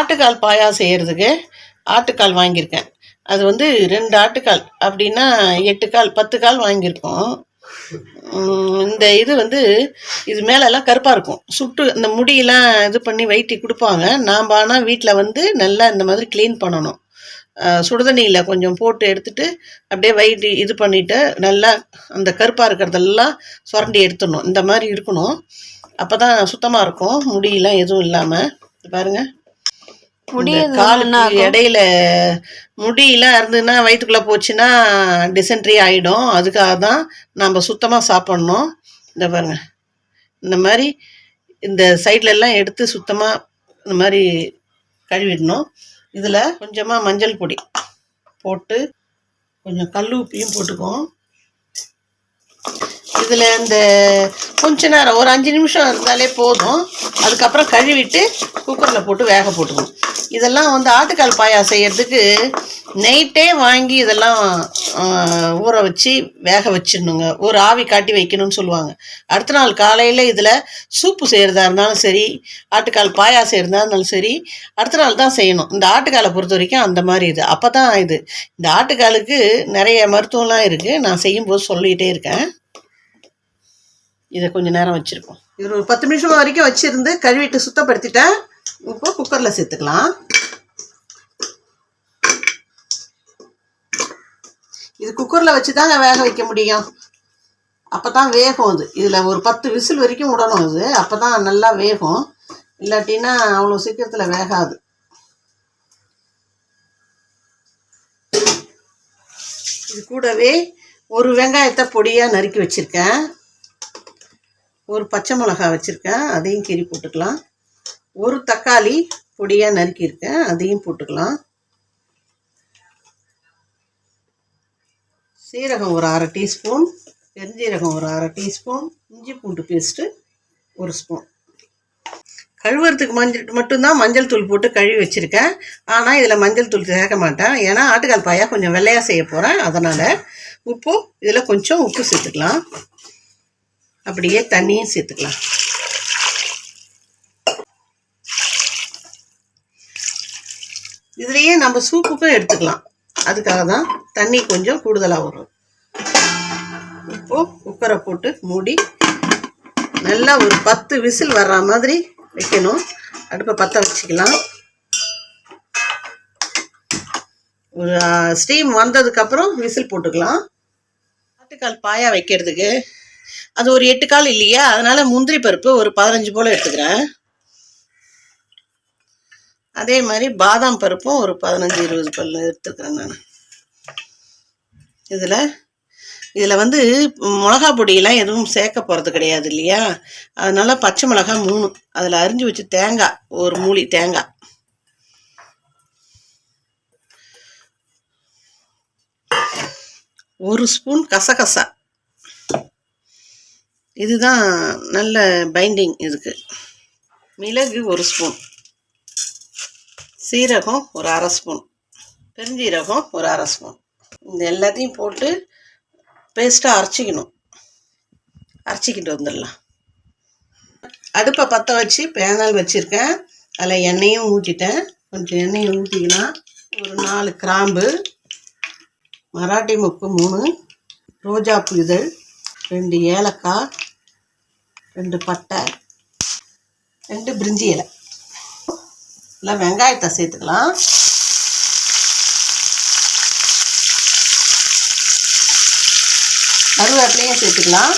ஆட்டுக்கால் பாயா செய்கிறதுக்கு ஆட்டுக்கால் வாங்கியிருக்கேன். அது வந்து 2 ஆட்டுக்கால் அப்படின்னா 8 கால் 10 கால் வாங்கியிருக்கோம். இந்த இது வந்து இது மேலெல்லாம் கருப்பாக இருக்கும். சுட்டு இந்த முடியெல்லாம் இது பண்ணி வெயிட்டி கொடுப்பாங்க. நாம் ஆனால் வீட்டில் வந்து நல்லா இந்த மாதிரி க்ளீன் பண்ணணும். சுடுதண்ணியில் கொஞ்சம் போட்டு எடுத்துகிட்டு அப்படியே வெயிட்டு இது பண்ணிவிட்டு நல்லா அந்த கருப்பாக இருக்கிறதெல்லாம் சுரண்டி எடுத்துடணும். இந்த மாதிரி இருக்கணும். அப்போ தான் சுத்தமாக இருக்கும். முடியெல்லாம் எதுவும் இல்லாமல். பாருங்கள், காலுக்கு இடையில முடியெல்லாம் இருந்ததுன்னா வயிற்றுக்குள்ளே போச்சுன்னா டிசென்ட்ரி ஆகிடும். அதுக்காக தான் நம்ம சுத்தமாக சாப்பிட்ணும். இந்த பாருங்க, இந்த மாதிரி இந்த சைட்லெல்லாம் எடுத்து சுத்தமாக இந்த மாதிரி கழுவிடணும். இதில் கொஞ்சமாக மஞ்சள் பொடி போட்டு கொஞ்சம் கல் உப்பையும் போட்டுக்குவோம். இதில் இந்த கொஞ்ச நேரம் ஒரு 5 நிமிஷம் இருந்தாலே போதும். அதுக்கப்புறம் கழுவிட்டு குக்கரில் போட்டு வேக போட்டுக்கணும். இதெல்லாம் வந்து ஆட்டுக்கால் பாயா செய்கிறதுக்கு நைட்டே வாங்கி இதெல்லாம் ஊற வச்சு வேக வச்சிடணுங்க. ஒரு ஆவி காட்டி வைக்கணும்னு சொல்லுவாங்க. அடுத்த நாள் காலையில் இதில் சூப்பு செய்கிறதா இருந்தாலும் சரி, ஆட்டுக்கால் பாயா செய்கிறதா இருந்தாலும் சரி, அடுத்த நாள் தான் செய்யணும். இந்த ஆட்டுக்காலை பொறுத்த வரைக்கும் அந்த மாதிரி இது. அப்போ தான் இது இந்த ஆட்டுக்காலுக்கு நிறைய மருத்துவம்லாம் இருக்குது. நான் செய்யும்போது சொல்லிகிட்டே இருக்கேன். இதை கொஞ்சம் நேரம் வச்சுருக்கோம். இது ஒரு 10 நிமிஷம் வரைக்கும் வச்சுருந்து கழுவிட்டு சுத்தப்படுத்திட்டேன். இப்போ குக்கரில் சேர்த்துக்கலாம். இது குக்கரில் வச்சு தாங்க வேக வைக்க முடியும். அப்போ தான் வேகும். அது இதில் ஒரு 10 விசில் வரைக்கும் விடணும். இது அப்போ தான் நல்லா வேகும். இல்லாட்டின்னா அவ்வளோ சீக்கிரத்தில் வேகாது. இது கூடவே ஒரு வெங்காயத்தை பொடியாக நறுக்கி வச்சுருக்கேன். ஒரு பச்சை மிளகா வச்சுருக்கேன், அதையும் கீறி போட்டுக்கலாம். ஒரு தக்காளி பொடியாக நறுக்கியிருக்கேன், அதையும் போட்டுக்கலாம். சீரகம் ஒரு 1/2 டீஸ்பூன், பெருஞ்சீரகம் ஒரு 1/2 டீஸ்பூன், இஞ்சி பூண்டு பேஸ்ட்டு 1 ஸ்பூன். கழுவுறதுக்கு மட்டும்தான் மஞ்சள் தூள் போட்டு கழுவி வச்சுருக்கேன். ஆனால் இதில் மஞ்சள் தூள் சேர்க்க மாட்டேன். ஏன்னா ஆட்டுக்கால் பாயா கொஞ்சம் வெள்ளையாக செய்ய போகிறேன். அதனால் உப்பு இதில் கொஞ்சம் உப்பு சேர்த்துக்கலாம். அப்படியே தண்ணியும் சேர்த்துக்கலாம். இதுலேயே நம்ம சூப்புக்கும் எடுத்துக்கலாம். அதுக்காக தான் தண்ணி கொஞ்சம் கூடுதலாக வரும். இப்போது குக்கரை போட்டு மூடி நல்லா ஒரு 10 விசில் வர்ற மாதிரி வைக்கணும். அடுப்பை பற்ற வச்சுக்கலாம். ஒரு ஸ்டீம் வந்ததுக்கப்புறம் விசில் போட்டுக்கலாம். ஆட்டுக்கால் பாயா வைக்கிறதுக்கு அது ஒரு 8 கால் இல்லையா, அதனால் முந்திரி பருப்பு ஒரு 15 போல் எடுத்துக்கிறேன். அதே மாதிரி பாதாம் பருப்பும் ஒரு 15-20 பல் எடுத்துக்கிறேன் நான். இதில் வந்து மிளகா பொடியெல்லாம் எதுவும் சேர்க்க போகிறது கிடையாது இல்லையா, அதனால் பச்சை மிளகா 3, அதில் அரிஞ்சு வச்சு தேங்காய் ஒரு மூலி தேங்காய், ஒரு ஸ்பூன் கசகசா, இதுதான் நல்ல பைண்டிங் இதுக்கு. மிளகு 1 ஸ்பூன், சீரகம் ஒரு 1/2 ஸ்பூன், பெருஞ்சீரகம் ஒரு 1/2 ஸ்பூன். இந்த எல்லாத்தையும் போட்டு பேஸ்ட்டாக அரைச்சிக்கிட்டு வந்துடலாம். அடுப்பை பற்ற வச்சு பேனல் வச்சுருக்கேன். அதில் எண்ணெயும் ஊற்றிட்டேன். கொஞ்சம் எண்ணெயை ஊற்றிக்கலாம். ஒரு 4 கிராம்பு, மராட்டி மொக்கு 3, ரோஜாப்பூ இதழ் 2 ஏலக்காய், 2 பட்டை, 2 பிரிஞ்சி இலை. இல்லை வெங்காயத்தை சேர்த்துக்கலாம். கருவேப்பிலையும் சேர்த்துக்கலாம்.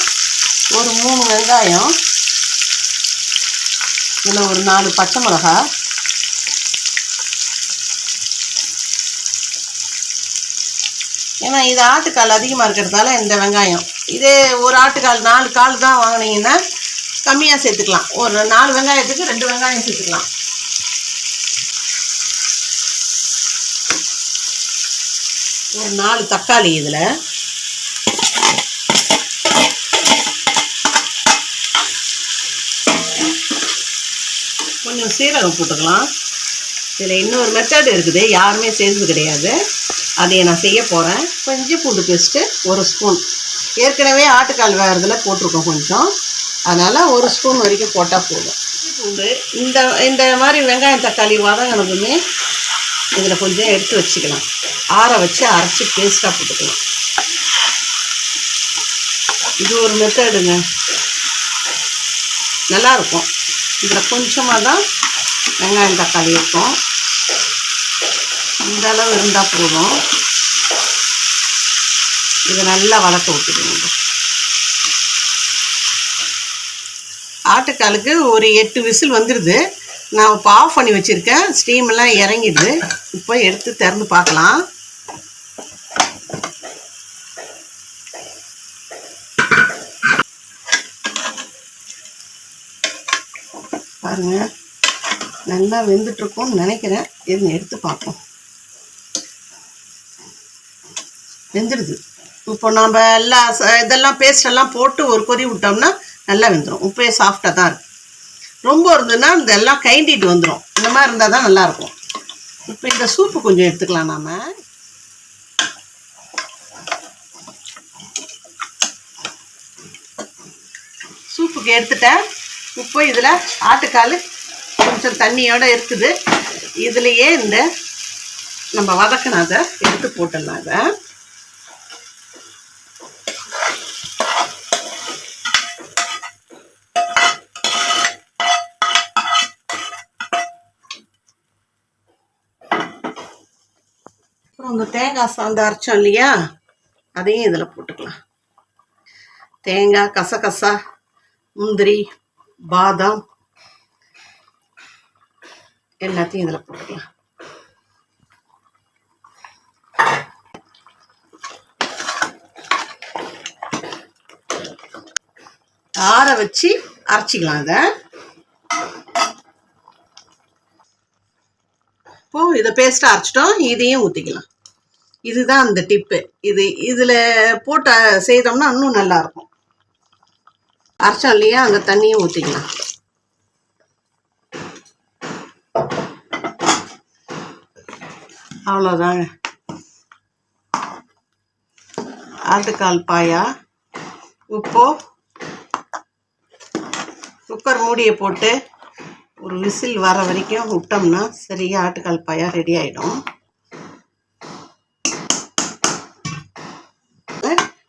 ஒரு 3 வெங்காயம், இதில் ஒரு 4 பச்சை மிளகா, ஏன்னா இது ஆட்டுக்கால் அதிகமாக இருக்கிறதால இந்த வெங்காயம். இதே ஒரு ஆட்டுக்கால் 4 கால் தான் வாங்கினீங்கன்னா கம்மியாக சேர்த்துக்கலாம். ஒரு 4 வெங்காயத்துக்கு 2 வெங்காயம் சேர்த்துக்கலாம். ஒரு 4 தக்காளி, இதில் கொஞ்சம் சீரகம் போட்டுக்கலாம். இதில் இன்னொரு மெத்தட் இருக்குது, யாருமே செய்கிறது கிடையாது, அதை நான் செய்ய போகிறேன். இஞ்சி பூண்டு பேஸ்ட்டு 1 ஸ்பூன், ஏற்கனவே ஆட்டுக்கால் வேகிறதுல போட்டிருக்கோம் கொஞ்சம், அதனால் 1 ஸ்பூன் வரைக்கும் போட்டால் போதும். இஞ்சி பூண்டு இந்த மாதிரி வெங்காயம் தக்காளி வதங்கினதுமே இதில் கொஞ்சம் எடுத்து வச்சுக்கலாம். ஆற வச்சு அரைச்சி பேஸ்ட்டாக போட்டுக்கலாம். இது ஒரு மெத்தடுங்க, நல்லாயிருக்கும். இதில் கொஞ்சமாக தான் வெங்காயம் தக்காளி இருக்கும். இந்த அளவு இருந்தால் போதும். இதை நல்லா வதக்க விட்டுடுங்க. ஆட்டுக்காலுக்கு ஒரு 8 விசில் வந்துடுது. நான் இப்போ ஆஃப் பண்ணி வச்சுருக்கேன். ஸ்டீமெல்லாம் இறங்கிடுது. இப்போ எடுத்து திறந்து பார்க்கலாம். பாருங்கள், நல்லா வெந்துட்டுருக்கோன்னு நினைக்கிறேன். இது எடுத்து பார்ப்போம். வெந்துடுது. இப்போ நம்ம இதெல்லாம் பேஸ்டெல்லாம் போட்டு ஒரு கொதி விட்டோம்னா நல்லா வெந்துடும். உப்பே சாஃப்டாக தான் இருக்குது. ரொம்ப இருந்ததுன்னா இதெல்லாம் கைண்டிட்டு வந்துடும். இந்த மாதிரி இருந்தால் தான் நல்லாயிருக்கும். இப்போ இந்த சூப்பு கொஞ்சம் எடுத்துக்கலாம். நாம் சூப்புக்கு எடுத்துட்டேன். இப்போ இதில் ஆட்டுக்கால் கொஞ்சம் தண்ணியோடு இருக்குது. இதுலேயே இந்த நம்ம வதக்கினதை எடுத்து போட்டுடலாம். அதை அப்புறம் இந்த தேங்காய் சாந்து அரைச்சோம் இல்லையா, அதையும் இதில் போட்டுக்கலாம். தேங்காய், கசகசா, முந்திரி, பாதாம் எல்லாத்தையும் இதில் போட்டுக்கலாம். ஆற வச்சு அரைச்சிக்கலாம். அதை இப்போது இதை பேஸ்ட்டாக அரைச்சிட்டோம். இதையும் ஊற்றிக்கலாம். இதுதான் அந்த டிப்பு. இதில் போட்டு செய்தோம்னா இன்னும் நல்லாயிருக்கும். அரைச்சோம் இல்லையா, அந்த தண்ணியும் ஊற்றிக்கலாம். அவ்வளோதாங்க. ஆட்டுக்கால் பாயா. உப்போ குக்கர் மூடியை போட்டு ஒரு விசில் வர வரைக்கும் விட்டோம்னா சரியாக ஆட்டுக்கால் பாயா ரெடி ஆகிடும்.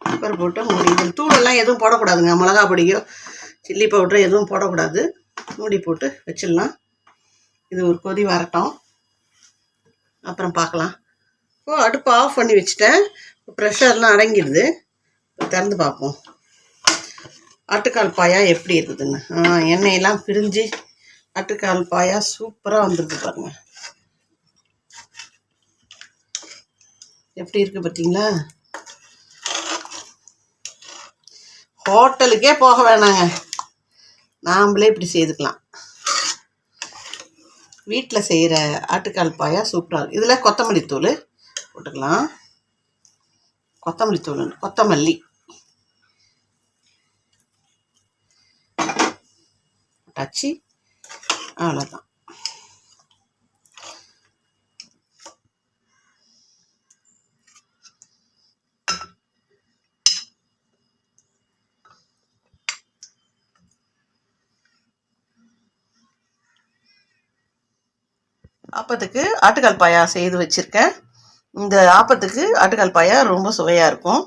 குக்கர் போட்டு மூடி. இதில் தூளெல்லாம் எதுவும் போடக்கூடாதுங்க. மிளகா பொடியோ சில்லி பவுடரோ எதுவும் போடக்கூடாது. மூடி போட்டு வச்சிடலாம். இது ஒரு கொதி வரட்டும், அப்புறம் பார்க்கலாம். இப்போ அடுப்பு ஆஃப் பண்ணி வச்சுட்டேன். ப்ரெஷர்லாம் அடங்கிடுது. திறந்து பார்ப்போம் ஆட்டுக்கால் பாயா எப்படி இருக்குதுன்னு. எண்ணெயெல்லாம் பிரிஞ்சு ஆட்டுக்கால் பாயா சூப்பராக வந்துருக்கு. பாருங்க எப்படி இருக்குது பார்த்தீங்களா? ஹோட்டலுக்கே போக வேணாங்க, நாம்ளே இப்படி செய்துக்கலாம். வீட்டில் செய்கிற ஆட்டுக்கால் பாயா சூப்பராக இருக்குது. இதில் கொத்தமல்லி தூள் போட்டுக்கலாம். கொத்தமல்லி போட்டாச்சு. அவ்வளோதான். ஆப்பத்துக்கு ஆட்டுக்கால் பாயா செய்து வச்சுருக்கேன். இந்த ஆப்பத்துக்கு ஆட்டுக்கால் பாயா ரொம்ப சுவையாக இருக்கும்.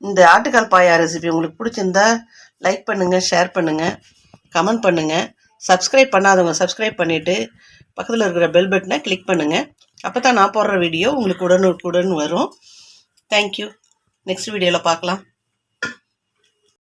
இந்த ஆட்டுக்கால் பாயா ரெசிபி உங்களுக்கு பிடிச்சிருந்தா லைக் பண்ணுங்கள், ஷேர் பண்ணுங்கள், கமெண்ட் பண்ணுங்கள். சப்ஸ்கிரைப் பண்ணாதவங்க சப்ஸ்கிரைப் பண்ணிவிட்டு பக்கத்தில் இருக்கிற பெல் பட்டனை கிளிக் பண்ணுங்கள். அப்போ தான் நான் போடுற வீடியோ உங்களுக்கு உடனுக்குடன் வரும். தேங்க்யூ. நெக்ஸ்ட் வீடியோவில் பார்க்கலாம்.